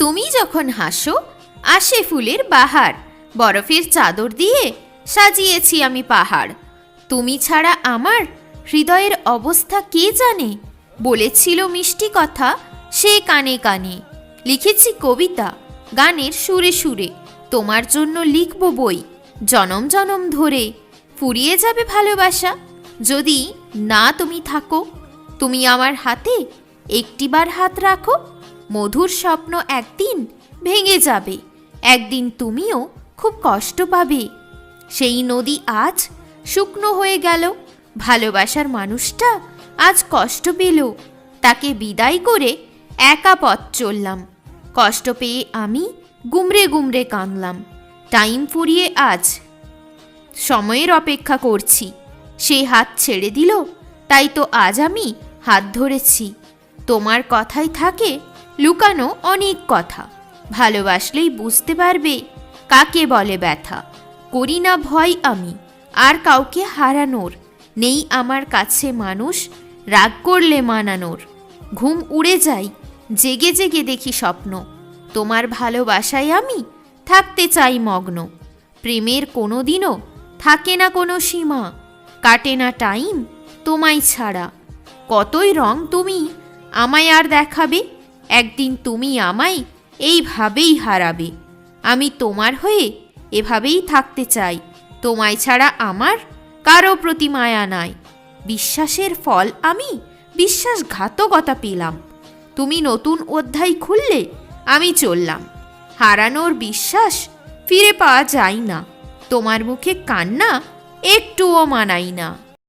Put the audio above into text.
তুমি যখন হাসো আসে ফুলের বাহার, বরফের চাদর দিয়ে সাজিয়েছি আমি পাহাড়। তুমি ছাড়া আমার হৃদয়ের অবস্থা কে জানে, বলেছিল মিষ্টি কথা সে কানে কানে। লিখেছি কবিতা গানের সুরে সুরে, তোমার জন্য লিখব বই জনম জনম ধরে। ফুরিয়ে যাবে ভালোবাসা যদি না তুমি থাকো, তুমি আমার হাতে একটিবার হাত রাখো। মধুর স্বপ্ন একদিন ভেঙে যাবে, একদিন তুমিও খুব কষ্ট পাবে। সেই নদী আজ শুকনো হয়ে গেল, ভালোবাসার মানুষটা আজ কষ্ট পেল। তাকে বিদায় করে একা পথ চললাম, কষ্ট পেয়ে আমি গুমরে গুমরে কাঁদলাম। টাইম ফুরিয়ে আজ সময়ের অপেক্ষা করছি, সে হাত ছেড়ে দিল তাই তো আজ আমি হাত ধরেছি। তোমার কথাই থাকে লুকানো অনেক কথা, ভালোবাসলেই বুঝতে পারবে কাকে বলে ব্যথা। করি না ভয় আমি আর কাউকে হারানোর, নেই আমার কাছে মানুষ রাগ করলে মানানোর। ঘুম উড়ে যাই জেগে জেগে দেখি স্বপ্ন, তোমার ভালোবাসায় আমি থাকতে চাই মগ্ন। প্রেমের কোনো দিনও থাকে না কোনো সীমা, কাটে না টাইম তোমায় ছাড়া। কতই রং তুমি আমায় আর দেখাবে, একদিন তুমি আমায় এইভাবেই হারাবে। আমি তোমার হয়ে এভাবেই থাকতে চাই, তোমায় ছাড়া আমার কারো প্রতি মায়া নাই। বিশ্বাসের ফল আমি বিশ্বাসঘাতকতা পেলাম, তুমি নতুন অধ্যায় খুললে আমি চললাম। হারানোর বিশ্বাস ফিরে পাওয়া যায় না, তোমার মুখে কান্না একটুও মানাই না।